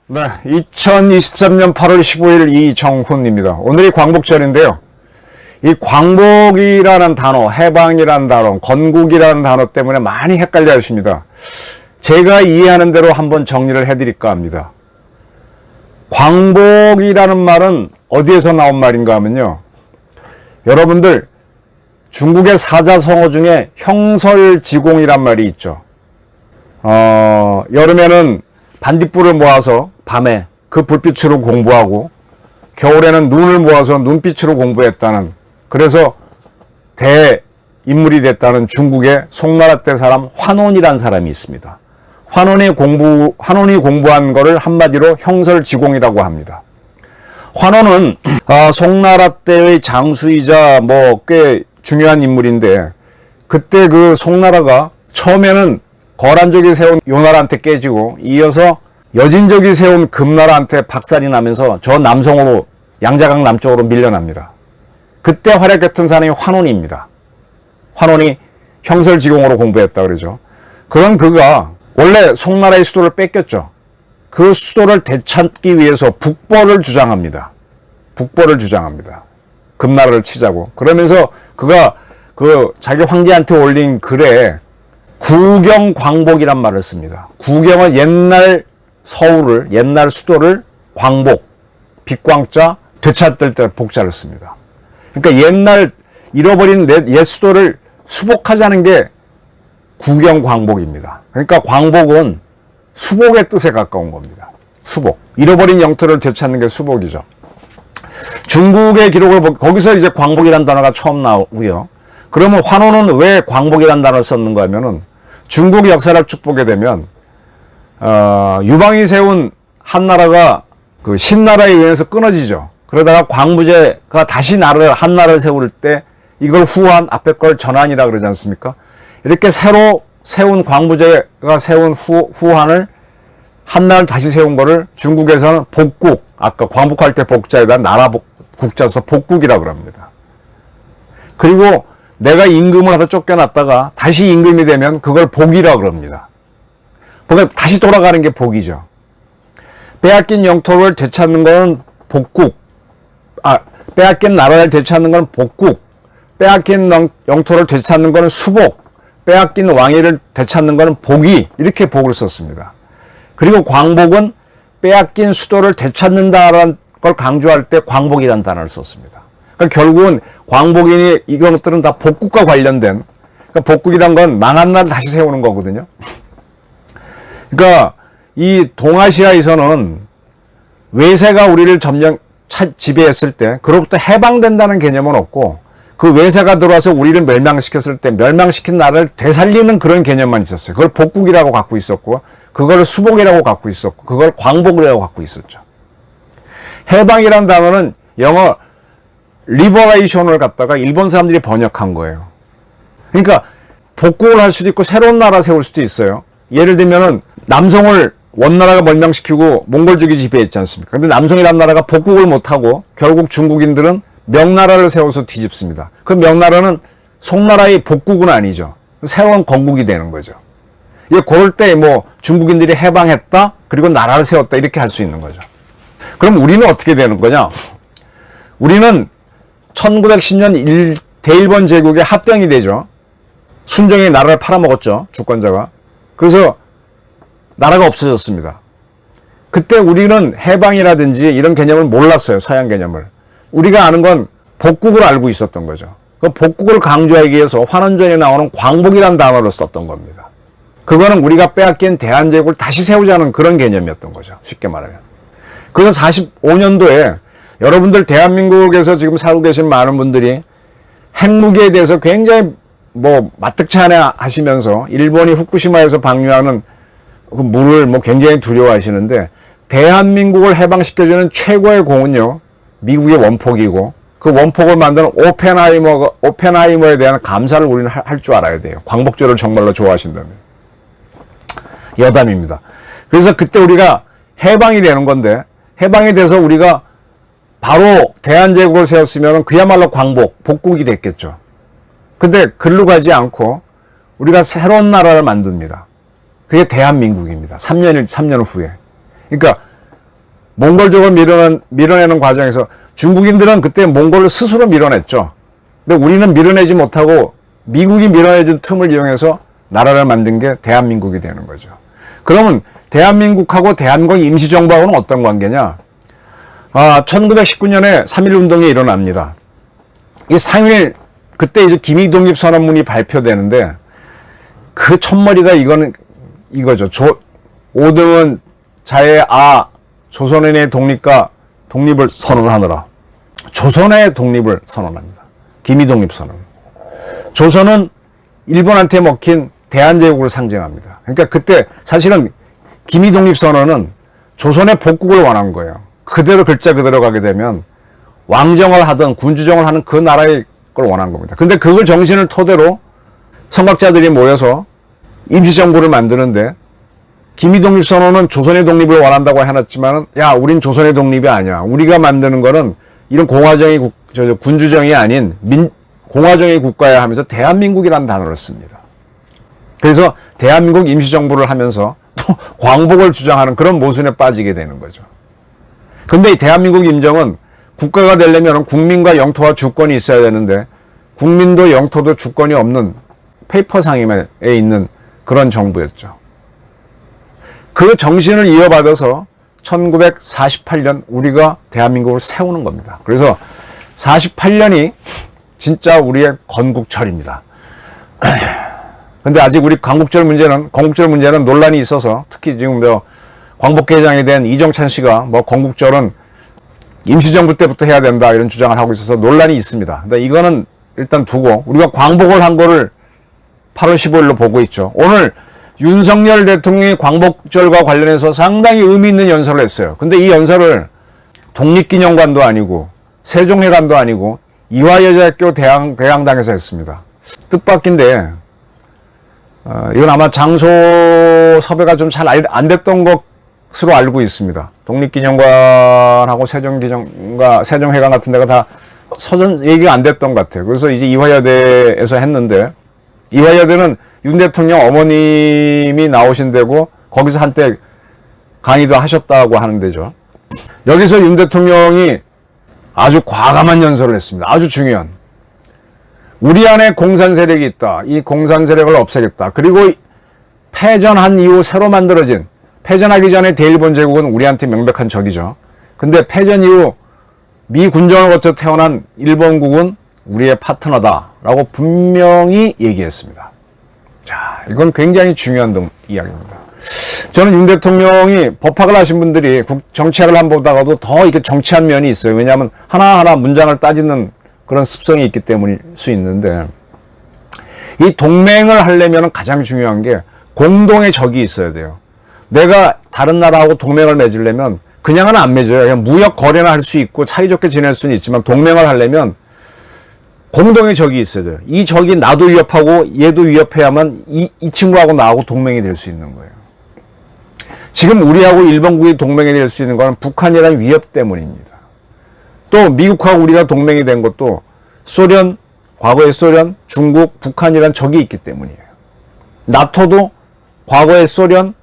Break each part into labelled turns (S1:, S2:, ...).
S1: 네, 2023년 8월 15일 이정훈입니다. 오늘이 광복절인데요. 이 광복이라는 단어, 해방이라는 단어, 건국이라는 단어 때문에 많이 헷갈려 하십니다. 제가 이해하는 대로 한번 정리를 해드릴까 합니다. 광복이라는 말은 어디에서 나온 말인가 하면요. 여러분들 중국의 사자성어 중에 형설지공이란 말이 있죠. 여름에는 반딧불을 모아서 밤에 그 불빛으로 공부하고 겨울에는 눈을 모아서 눈빛으로 공부했다는, 그래서 대인물이 됐다는 중국의 송나라 때 사람 환원이라는 사람이 있습니다. 환원이 공부한 거를 한마디로 형설지공이라고 합니다. 환원은 송나라 때의 장수이자 꽤 중요한 인물인데, 그때 그 송나라가 처음에는 거란족이 세운 요나라한테 깨지고 이어서 여진족이 세운 금나라한테 박살이 나면서 저 남성으로 양자강 남쪽으로 밀려납니다. 그때 활약했던 사람이 환원입니다. 환원이 형설지공으로 공부했다 그러죠. 그런 그가 원래 송나라의 수도를 뺏겼죠. 그 수도를 되찾기 위해서 북벌을 주장합니다. 북벌을 주장합니다. 금나라를 치자고. 그러면서 그가 자기 황제한테 올린 글에 구경광복이란 말을 씁니다. 구경은 옛날 서울을, 옛날 수도를, 광복, 빛광자, 되찾을 때 복자를 씁니다. 그러니까 옛날 잃어버린 옛 수도를 수복하자는 게 구경광복입니다. 그러니까 광복은 수복의 뜻에 가까운 겁니다. 수복. 잃어버린 영토를 되찾는 게 수복이죠. 중국의 기록을 거기서 이제 광복이라는 단어가 처음 나오고요. 그러면 환호는 왜 광복이라는 단어를 썼는가 하면은 중국 역사를 쭉 보게 되면 유방이 세운 한나라가 그 신나라에 의해서 끊어지죠. 그러다가 광무제가 다시 한나라를 세울 때 이걸 후한, 앞에 걸 전환이라 그러지 않습니까? 이렇게 새로 세운 광무제가 세운 후한을 한나라를 다시 세운 거를 중국에서는 복국, 아까 광복할 때 복자에다 나라 국자서 복국이라고 합니다. 그리고 내가 임금을 하다 쫓겨났다가 다시 임금이 되면 그걸 복이라고 그럽니다. 그러니까 다시 돌아가는 게 복이죠. 빼앗긴 영토를 되찾는 건 복국, 빼앗긴 나라를 되찾는 건 복국, 빼앗긴 영토를 되찾는 건 수복, 빼앗긴 왕위를 되찾는 건 복이, 이렇게 복을 썼습니다. 그리고 광복은 빼앗긴 수도를 되찾는다라는 걸 강조할 때 광복이라는 단어를 썼습니다. 그러니까 결국은 광복이니 이런 것들은 다 복국과 관련된, 그러니까 복국이란 건 망한 나라를 다시 세우는 거거든요. 그러니까 이 동아시아에서는 외세가 우리를 점령 지배했을 때 그로부터 해방된다는 개념은 없고, 그 외세가 들어와서 우리를 멸망시켰을 때 멸망시킨 나라를 되살리는 그런 개념만 있었어요. 그걸 복국이라고 갖고 있었고, 그걸 수복이라고 갖고 있었고, 그걸 광복이라고 갖고 있었죠. 해방이라는 단어는 영어 리버레이션을 갖다가 일본 사람들이 번역한 거예요. 그러니까 복국을 할 수도 있고 새로운 나라 세울 수도 있어요. 예를 들면은 남성을 원나라가 멸망시키고 몽골족이 지배했지 않습니까? 근데 남성이란 나라가 복국을 못하고 결국 중국인들은 명나라를 세워서 뒤집습니다. 그 명나라는 송나라의 복국은 아니죠. 새로운 건국이 되는 거죠. 그럴 때 중국인들이 해방했다, 그리고 나라를 세웠다, 이렇게 할 수 있는 거죠. 그럼 우리는 어떻게 되는 거냐? 우리는 1910년 대일본 제국의 합병이 되죠. 순정이 나라를 팔아먹었죠, 주권자가. 그래서 나라가 없어졌습니다. 그때 우리는 해방이라든지 이런 개념을 몰랐어요, 서양 개념을. 우리가 아는 건 복국을 알고 있었던 거죠. 그 복국을 강조하기 위해서 환원전에 나오는 광복이라는 단어를 썼던 겁니다. 그거는 우리가 빼앗긴 대한제국을 다시 세우자는 그런 개념이었던 거죠, 쉽게 말하면. 그래서 45년도에 여러분들 대한민국에서 지금 살고 계신 많은 분들이 핵무기에 대해서 굉장히 마뜩치 않아 하시면서 일본이 후쿠시마에서 방류하는 그 물을 굉장히 두려워하시는데, 대한민국을 해방시켜주는 최고의 공은요, 미국의 원폭이고, 그 원폭을 만드는 오펜하이머에 대한 감사를 우리는 할 줄 알아야 돼요. 광복절을 정말로 좋아하신다면. 여담입니다. 그래서 그때 우리가 해방이 되는 건데, 해방이 돼서 우리가 바로 대한제국을 세웠으면 그야말로 광복, 복국이 됐겠죠. 근데 글로 가지 않고 우리가 새로운 나라를 만듭니다. 그게 대한민국입니다. 3년 후에. 그러니까 몽골족을 밀어내는 과정에서 중국인들은 그때 몽골을 스스로 밀어냈죠. 근데 우리는 밀어내지 못하고 미국이 밀어내준 틈을 이용해서 나라를 만든 게 대한민국이 되는 거죠. 그러면 대한민국하고 대한민국 임시정부하고는 어떤 관계냐? 1919년에 3.1 운동이 일어납니다. 이 3.1 그때 이제 김위독립선언문이 발표되는데 그 첫머리가 이거죠. 오등은 자의 조선인의 독립을 선언하느라. 조선의 독립을 선언합니다. 김위독립선언. 조선은 일본한테 먹힌 대한제국을 상징합니다. 그러니까 그때 사실은 김위독립선언은 조선의 복국을 원한 거예요. 그대로 글자 그대로 가게 되면 왕정을 하든 군주정을 하는 그 나라의 걸 원한 겁니다. 근데 그걸 정신을 토대로 선각자들이 모여서 임시정부를 만드는데 김위독립선언은 조선의 독립을 원한다고 해놨지만은 우린 조선의 독립이 아니야. 우리가 만드는 거는 이런 군주정이 아닌 공화정의 국가야 하면서 대한민국이라는 단어를 씁니다. 그래서 대한민국 임시정부를 하면서 또 광복을 주장하는 그런 모순에 빠지게 되는 거죠. 근데 이 대한민국 임정은 국가가 되려면 국민과 영토와 주권이 있어야 되는데 국민도 영토도 주권이 없는 페이퍼 상임에 있는 그런 정부였죠. 그 정신을 이어받아서 1948년 우리가 대한민국을 세우는 겁니다. 그래서 48년이 진짜 우리의 건국철입니다. 근데 아직 우리 건국절 문제는 논란이 있어서 특히 지금 광복회장이 된 이정찬 씨가 건국절은 임시정부 때부터 해야 된다 이런 주장을 하고 있어서 논란이 있습니다. 근데 이거는 일단 두고 우리가 광복을 한 거를 8월 15일로 보고 있죠. 오늘 윤석열 대통령이 광복절과 관련해서 상당히 의미 있는 연설을 했어요. 근데 이 연설을 독립기념관도 아니고 세종회관도 아니고 이화여자학교 대강당에서 했습니다. 뜻밖인데 이건 아마 장소 섭외가 좀 잘 안 됐던 것으로 알고 있습니다. 독립기념관하고 세종회관 같은 데가 다 서전 얘기가 안 됐던 것 같아요. 그래서 이제 이화여대에서 했는데 이화여대는 윤 대통령 어머님이 나오신 데고 거기서 한때 강의도 하셨다고 하는 데죠. 여기서 윤 대통령이 아주 과감한 연설을 했습니다. 아주 중요한. 우리 안에 공산 세력이 있다. 이 공산 세력을 없애겠다. 그리고 패전한 이후 새로 만들어진 패전하기 전에 대일본 제국은 우리한테 명백한 적이죠. 근데 패전 이후 미 군정을 거쳐 태어난 일본국은 우리의 파트너다라고 분명히 얘기했습니다. 자, 이건 굉장히 중요한 이야기입니다. 저는 윤 대통령이 법학을 하신 분들이 정치학을 한 보다가도 더 이렇게 정치한 면이 있어요. 왜냐하면 하나하나 문장을 따지는 그런 습성이 있기 때문일 수 있는데 이 동맹을 하려면 가장 중요한 게 공동의 적이 있어야 돼요. 내가 다른 나라하고 동맹을 맺으려면 그냥은 안 맺어요. 그냥 무역 거래나 할 수 있고 사이좋게 지낼 수는 있지만 동맹을 하려면 공동의 적이 있어야 돼요. 이 적이 나도 위협하고 얘도 위협해야만 이 친구하고 나하고 동맹이 될 수 있는 거예요. 지금 우리하고 일본국이 동맹이 될 수 있는 건 북한이라는 위협 때문입니다. 또 미국하고 우리가 동맹이 된 것도 소련, 과거의 소련, 중국, 북한이라는 적이 있기 때문이에요. 나토도 과거의 소련,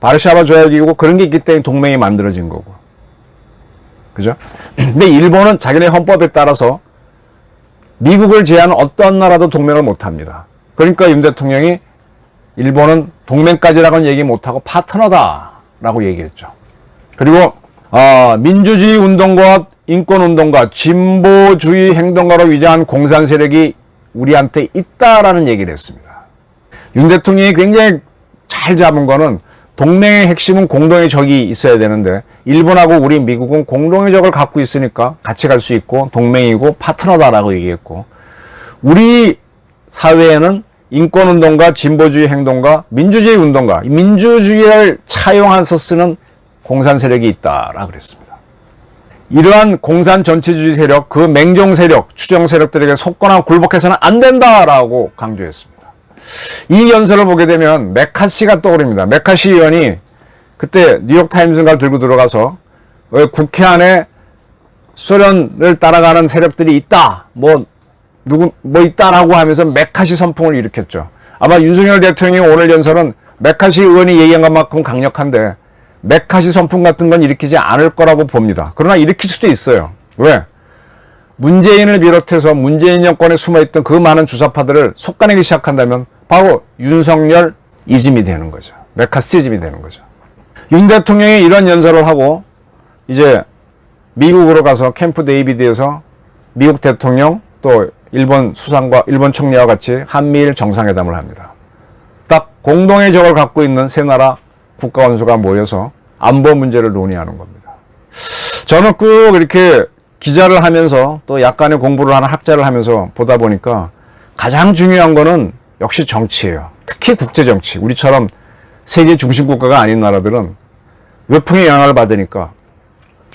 S1: 바르샤바 조약이고 그런 게 있기 때문에 동맹이 만들어진 거고. 그죠? 근데 일본은 자기네 헌법에 따라서 미국을 제외한 어떤 나라도 동맹을 못합니다. 그러니까 윤 대통령이 일본은 동맹까지라고는 얘기 못하고 파트너다라고 얘기했죠. 그리고 민주주의 운동과 인권운동가, 진보주의 행동가로 위장한 공산 세력이 우리한테 있다라는 얘기를 했습니다. 윤 대통령이 굉장히 잘 잡은 거는 동맹의 핵심은 공동의 적이 있어야 되는데 일본하고 우리 미국은 공동의 적을 갖고 있으니까 같이 갈 수 있고 동맹이고 파트너다라고 얘기했고 우리 사회에는 인권운동가, 진보주의 행동가, 민주주의 운동가, 민주주의를 차용해서 쓰는 공산 세력이 있다라고 그랬습니다. 이러한 공산 전체주의 세력, 그 맹종 세력, 추정 세력들에게 속거나 굴복해서는 안 된다라고 강조했습니다. 이 연설을 보게 되면 메카시가 떠오릅니다. 메카시 의원이 그때 뉴욕타임스인가를 들고 들어가서 왜 국회 안에 소련을 따라가는 세력들이 있다. 뭐 있다라고 하면서 메카시 선풍을 일으켰죠. 아마 윤석열 대통령이 오늘 연설은 메카시 의원이 얘기한 것만큼 강력한데 메카시 선풍 같은 건 일으키지 않을 거라고 봅니다. 그러나 일으킬 수도 있어요. 왜? 문재인을 비롯해서 문재인 정권에 숨어있던 그 많은 주사파들을 속가내기 시작한다면 바로 윤석열 이즘이 되는 거죠. 메카시즘이 되는 거죠. 윤 대통령이 이런 연설을 하고 이제 미국으로 가서 캠프 데이비드에서 미국 대통령 또 일본 수상과 일본 총리와 같이 한미일 정상회담을 합니다. 딱 공동의 적을 갖고 있는 세 나라 국가 원수가 모여서 안보 문제를 논의하는 겁니다. 저는 꾹 이렇게 기자를 하면서 또 약간의 공부를 하는 학자를 하면서 보다 보니까 가장 중요한 거는 역시 정치예요. 특히 국제정치. 우리처럼 세계 중심 국가가 아닌 나라들은 외풍의 영향을 받으니까.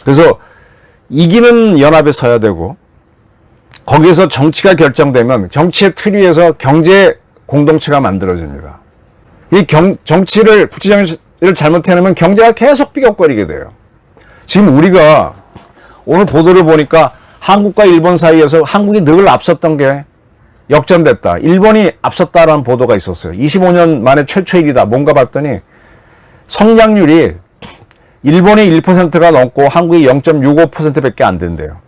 S1: 그래서 이기는 연합에 서야 되고 거기에서 정치가 결정되면 정치의 틀 위에서 경제 공동체가 만들어집니다. 이 정치를 국제정치를 잘못해놓으면 경제가 계속 삐걱거리게 돼요. 지금 우리가 오늘 보도를 보니까 한국과 일본 사이에서 한국이 늘 앞섰던 게 역전됐다. 일본이 앞섰다라는 보도가 있었어요. 25년 만에 최초 일이다. 뭔가 봤더니 성장률이 일본이 1%가 넘고 한국이 0.65%밖에 안 된대요.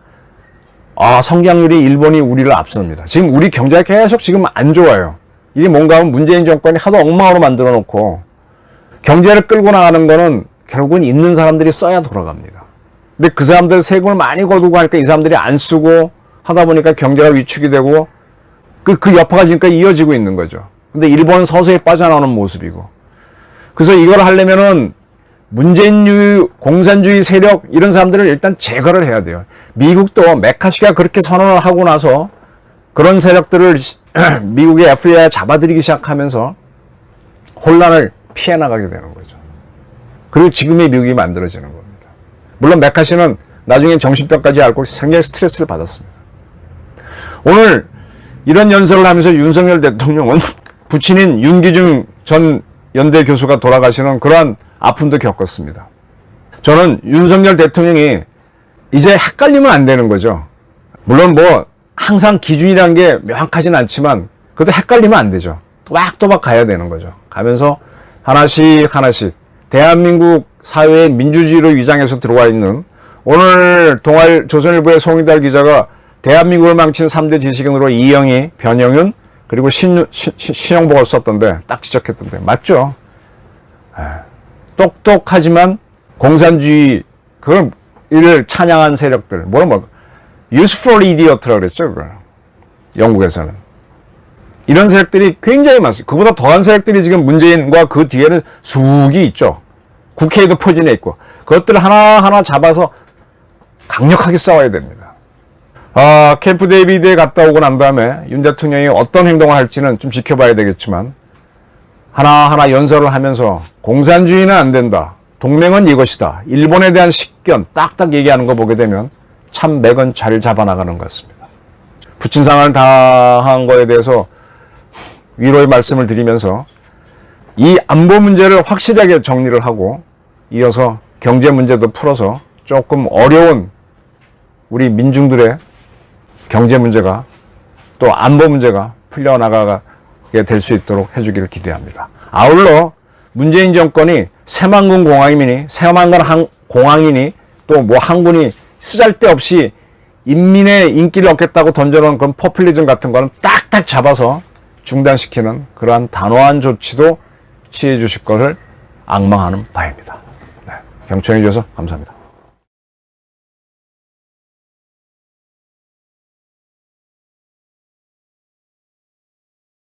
S1: 아, 성장률이 일본이 우리를 앞섭니다. 지금 우리 경제가 계속 지금 안 좋아요. 이게 뭔가 하면 문재인 정권이 하도 엉망으로 만들어 놓고 경제를 끌고 나가는 거는 결국은 있는 사람들이 써야 돌아갑니다. 근데 그 사람들 세금을 많이 거두고 하니까 이 사람들이 안 쓰고 하다 보니까 경제가 위축이 되고 그 여파가 지금까지 이어지고 있는 거죠. 근데 일본은 서서히 빠져나오는 모습이고. 그래서 이걸 하려면은 문재인주의, 공산주의 세력 이런 사람들을 일단 제거를 해야 돼요. 미국도 메카시가 그렇게 선언을 하고 나서 그런 세력들을 미국의 FBI가 잡아들이기 시작하면서 혼란을 피해 나가게 되는 거죠. 그리고 지금의 미국이 만들어지는 겁니다. 물론 메카시는 나중에 정신병까지 앓고 굉장히 스트레스를 받았습니다. 오늘 이런 연설을 하면서 윤석열 대통령은 부친인 윤기중 전 연대 교수가 돌아가시는 그러한 아픔도 겪었습니다. 저는 윤석열 대통령이 이제 헷갈리면 안 되는 거죠. 물론 뭐 항상 기준이라는 게 명확하진 않지만 그래도 헷갈리면 안 되죠. 또박또박 가야 되는 거죠. 가면서 하나씩 대한민국 사회의 민주주의로 위장해서 들어와 있는 오늘 조선일보의 송희달 기자가 대한민국을 망친 3대 지식인으로 이영희, 변영윤 그리고 신용복을 썼던데 딱 지적했던데 맞죠? 똑똑하지만 공산주의 그걸 이를 찬양한 세력들 useful idiot라고 그랬죠. 그걸 영국에서는 이런 세력들이 굉장히 많습니다. 그보다 더한 세력들이 지금 문재인과 그 뒤에는 수기 있죠. 국회에도 포진해 있고 그것들을 하나하나 잡아서 강력하게 싸워야 됩니다. 캠프 데이비드에 갔다 오고 난 다음에 윤 대통령이 어떤 행동을 할지는 좀 지켜봐야 되겠지만 하나하나 연설을 하면서 공산주의는 안 된다. 동맹은 이것이다. 일본에 대한 식견 딱딱 얘기하는 거 보게 되면 참 맥은 잘 잡아나가는 것 같습니다. 부친상을 당한 거에 대해서 위로의 말씀을 드리면서 이 안보 문제를 확실하게 정리를 하고 이어서 경제 문제도 풀어서 조금 어려운 우리 민중들의 경제 문제가 또 안보 문제가 풀려나가게 될 수 있도록 해주기를 기대합니다. 아울러 문재인 정권이 새만금 공항이니 또 뭐 항군이 쓰잘데없이 인민의 인기를 얻겠다고 던져놓은 그런 포퓰리즘 같은 거는 딱딱 잡아서 중단시키는 그러한 단호한 조치도 취해 주실 것을 악망하는 바입니다. 경청해 주셔서 감사합니다.